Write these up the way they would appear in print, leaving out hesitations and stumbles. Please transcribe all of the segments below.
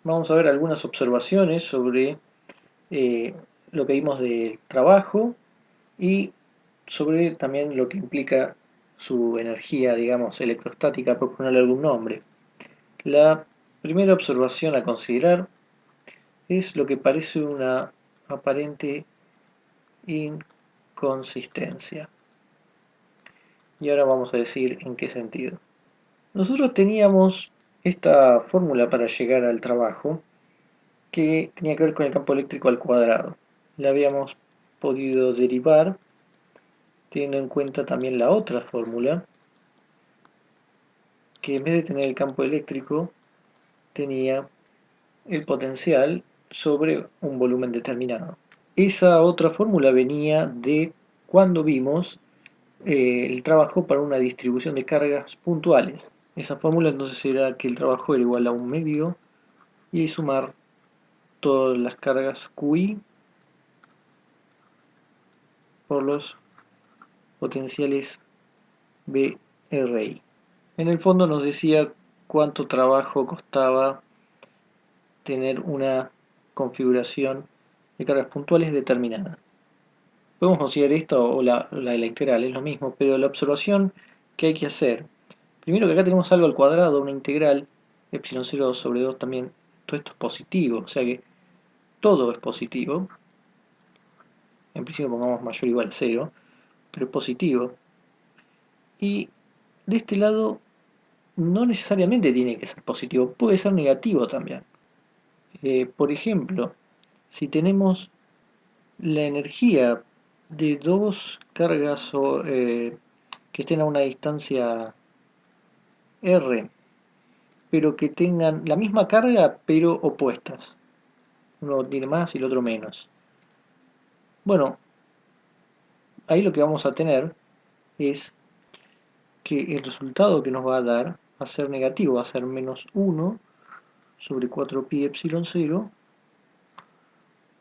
Vamos a ver algunas observaciones sobre eh, lo que vimos del trabajo y sobre también lo que implica su energía, digamos, electrostática, por ponerle algún nombre. La primera observación a considerar es lo que parece una aparente inconsistencia. Y ahora vamos a decir en qué sentido. Nosotros teníamos esta fórmula para llegar al trabajo que tenía que ver con el campo eléctrico al cuadrado. La habíamos podido derivar teniendo en cuenta también la otra fórmula, que en vez de tener el campo eléctrico tenía el potencial sobre un volumen determinado. Esa otra fórmula venía de cuando vimos el trabajo para una distribución de cargas puntuales. Esa fórmula entonces era que el trabajo era igual a un medio y sumar todas las cargas QI por los potenciales BRI. En el fondo nos decía cuánto trabajo costaba tener una configuración de cargas puntuales determinada. Podemos considerar esto o la integral, es lo mismo, pero la observación que hay que hacer, primero que acá tenemos algo al cuadrado, una integral, epsilon 0 sobre 2 también, todo esto es positivo, o sea que todo es positivo, en principio pongamos mayor o igual a 0, pero es positivo, y de este lado no necesariamente tiene que ser positivo, puede ser negativo también. Por ejemplo, si tenemos la energía de dos cargas que estén a una distancia r, pero que tengan la misma carga pero opuestas. Uno tiene más y el otro menos. Bueno, ahí lo que vamos a tener es que el resultado que nos va a dar va a ser negativo, va a ser menos 1 sobre 4pi epsilon 0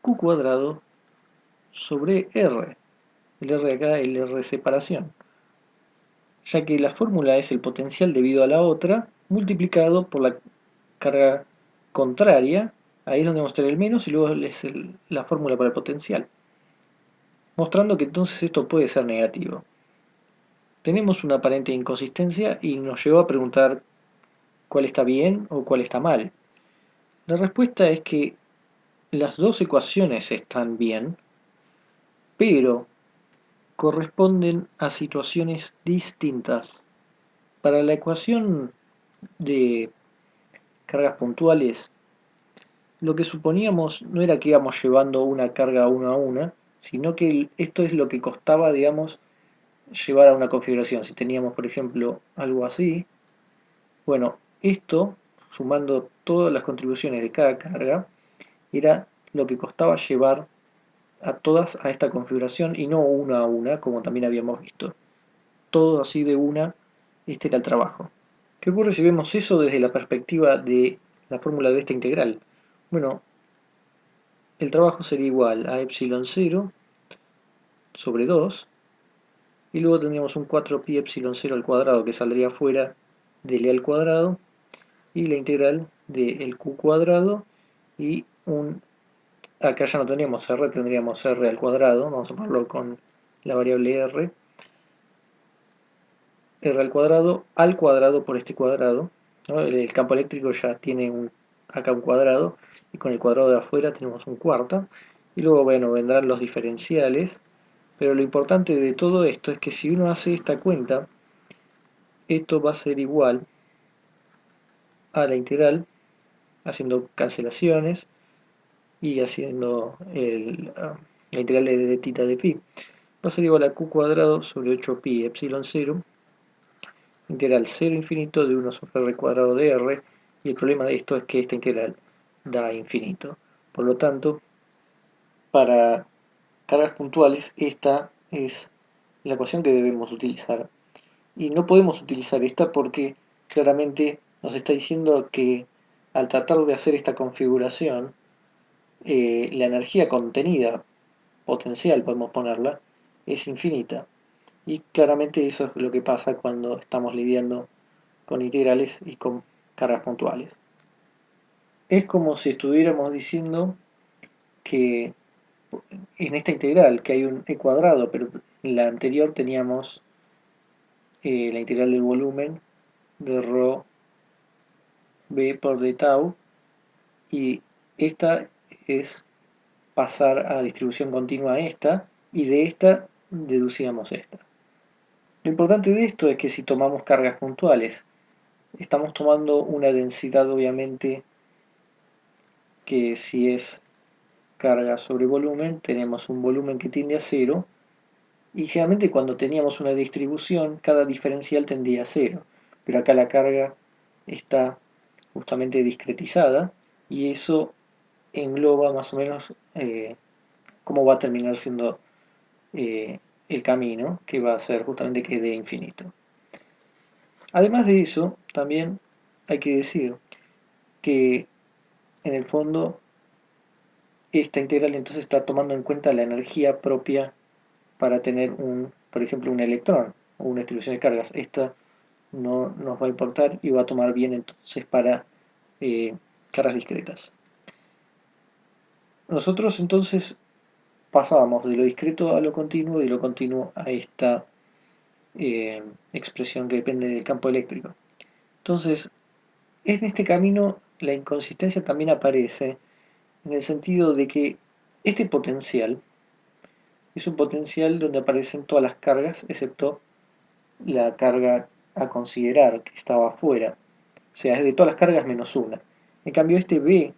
q cuadrado sobre r. El r acá, el r de separación, ya que la fórmula es el potencial debido a la otra multiplicado por la carga contraria. Ahí es donde vamos a tener el menos y luego es la fórmula para el potencial, mostrando que entonces esto puede ser negativo. Tenemos una aparente inconsistencia y nos llevó a preguntar cuál está bien o cuál está mal. La respuesta es que las dos ecuaciones están bien, pero corresponden a situaciones distintas. Para la ecuación de cargas puntuales, lo que suponíamos no era que íbamos llevando una carga una a una, sino que esto es lo que costaba, digamos, llevar a una configuración. Si teníamos, por ejemplo, algo así, bueno, esto, sumando todas las contribuciones de cada carga, era lo que costaba llevar a todas a esta configuración y no una a una, como también habíamos visto. Todo así de una, este era el trabajo. ¿Qué ocurre si vemos eso desde la perspectiva de la fórmula de esta integral? Bueno, el trabajo sería igual a epsilon 0 sobre 2 y luego tendríamos un 4pi epsilon 0 al cuadrado que saldría fuera del e al cuadrado y la integral del q cuadrado y acá ya no tendríamos r, tendríamos r al cuadrado, vamos a ponerlo con la variable r al cuadrado por este cuadrado, ¿no? El campo eléctrico ya tiene acá un cuadrado y con el cuadrado de afuera tenemos un cuarto y luego bueno vendrán los diferenciales, pero lo importante de todo esto es que si uno hace esta cuenta, esto va a ser igual a la integral haciendo cancelaciones y haciendo la integral de tita de phi. Va a ser igual a q cuadrado sobre 8pi epsilon 0, integral 0 infinito de 1 sobre r cuadrado de r, y el problema de esto es que esta integral da infinito. Por lo tanto, para cargas puntuales, esta es la ecuación que debemos utilizar. Y no podemos utilizar esta porque claramente nos está diciendo que al tratar de hacer esta configuración, la energía contenida, potencial podemos ponerla, es infinita. Y claramente eso es lo que pasa cuando estamos lidiando con integrales y con cargas puntuales. Es como si estuviéramos diciendo que en esta integral que hay un e cuadrado, pero en la anterior teníamos la integral del volumen de rho b por d tau, y esta es pasar a distribución continua a esta, y de esta deducíamos esta. Lo importante de esto es que si tomamos cargas puntuales, estamos tomando una densidad obviamente que si es carga sobre volumen, tenemos un volumen que tiende a cero, y generalmente cuando teníamos una distribución, cada diferencial tendía a cero, pero acá la carga está justamente discretizada, y eso engloba más o menos cómo va a terminar siendo el camino, que va a ser justamente que es de infinito. Además de eso, también hay que decir que en el fondo esta integral entonces está tomando en cuenta la energía propia para tener por ejemplo, un electrón o una distribución de cargas. Esta no nos va a importar y va a tomar bien entonces para cargas discretas. Nosotros entonces pasábamos de lo discreto a lo continuo y de lo continuo a esta expresión que depende del campo eléctrico. Entonces, en este camino la inconsistencia también aparece en el sentido de que este potencial es un potencial donde aparecen todas las cargas excepto la carga a considerar que estaba afuera, o sea, es de todas las cargas menos una. En cambio, este B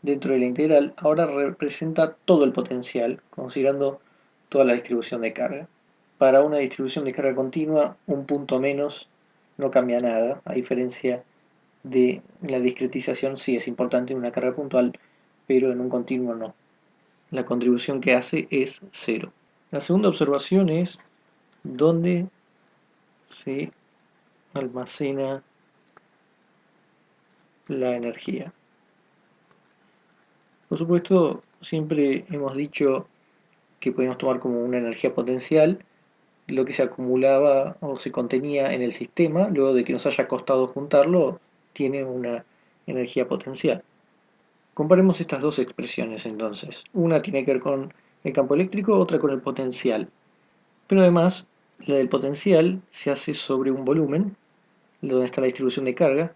dentro de la integral ahora representa todo el potencial, considerando toda la distribución de carga. Para una distribución de carga continua, un punto menos no cambia nada, a diferencia de la discretización sí es importante en una carga puntual, pero en un continuo no. La contribución que hace es cero. La segunda observación es dónde se almacena la energía. Por supuesto, siempre hemos dicho que podemos tomar como una energía potencial lo que se acumulaba o se contenía en el sistema, luego de que nos haya costado juntarlo, tiene una energía potencial. Comparemos estas dos expresiones entonces. Una tiene que ver con el campo eléctrico, otra con el potencial. Pero además, la del potencial se hace sobre un volumen, donde está la distribución de carga,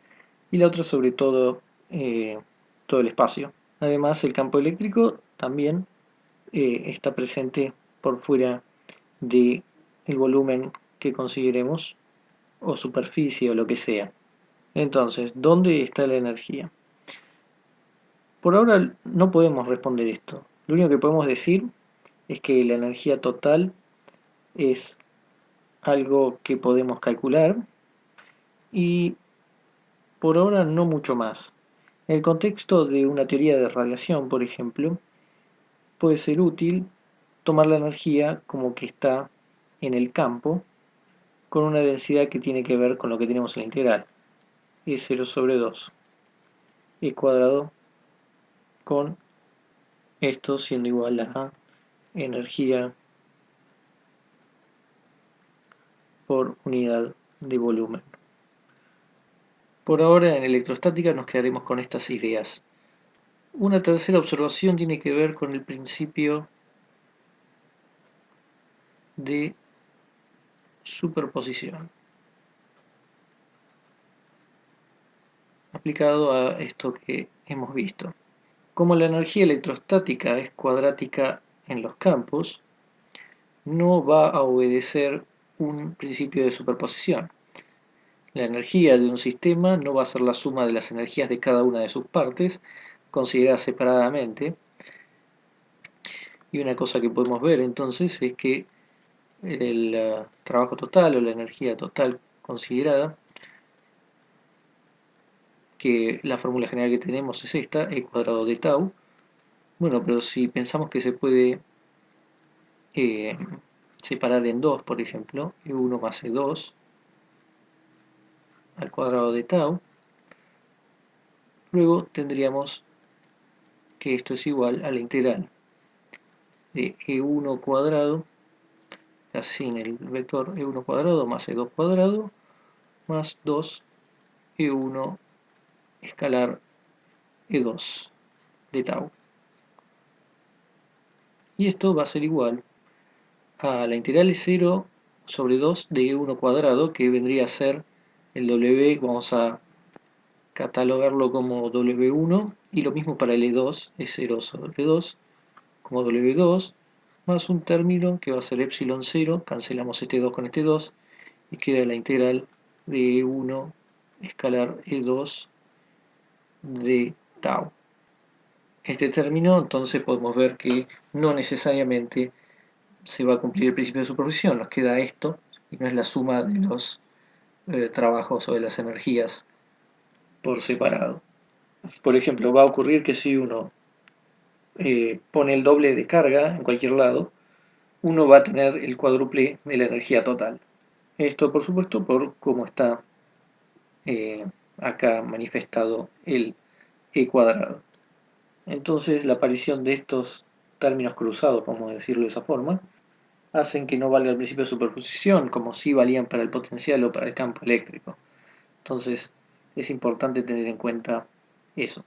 y la otra sobre todo el espacio. Además, el campo eléctrico también está presente por fuera del volumen que consideremos, o superficie o lo que sea. Entonces, ¿dónde está la energía? Por ahora no podemos responder esto. Lo único que podemos decir es que la energía total es algo que podemos calcular y por ahora no mucho más. En el contexto de una teoría de radiación, por ejemplo, puede ser útil tomar la energía como que está en el campo con una densidad que tiene que ver con lo que tenemos en la integral. Es 0 sobre 2 e cuadrado con esto siendo igual a energía por unidad de volumen. Por ahora en electrostática nos quedaremos con estas ideas. Una tercera observación tiene que ver con el principio de superposición aplicado a esto que hemos visto. Como la energía electrostática es cuadrática en los campos, no va a obedecer un principio de superposición. La energía de un sistema no va a ser la suma de las energías de cada una de sus partes, consideradas separadamente. Y una cosa que podemos ver entonces es que el trabajo total o la energía total considerada, que la fórmula general que tenemos es esta, e cuadrado de tau. Bueno, pero si pensamos que se puede eh, separar en dos, por ejemplo, E1 más E2 al cuadrado de tau, luego tendríamos que esto es igual a la integral de E1 cuadrado, así en el vector E1 cuadrado más E2 cuadrado, más 2 E1 escalar E2 de tau. Y esto va a ser igual a la integral de 0 sobre 2 de E1 cuadrado, que vendría a ser el W, vamos a catalogarlo como W1, y lo mismo para el E2, es 0 sobre 2, como W2, más un término que va a ser epsilon 0, cancelamos este 2 con este 2, y queda la integral de E1 escalar E2 de tau. Este término, entonces podemos ver que no necesariamente se va a cumplir el principio de superposición, nos queda esto, y no es la suma de los trabajos o de las energías por separado. Por ejemplo, va a ocurrir que si uno pone el doble de carga en cualquier lado, uno va a tener el cuádruple de la energía total. Esto, por supuesto, por cómo está eh, acá manifestado el E cuadrado. Entonces, la aparición de estos términos cruzados, vamos a decirlo de esa forma, hacen que no valga el principio de superposición, como si valían para el potencial o para el campo eléctrico. Entonces, es importante tener en cuenta eso.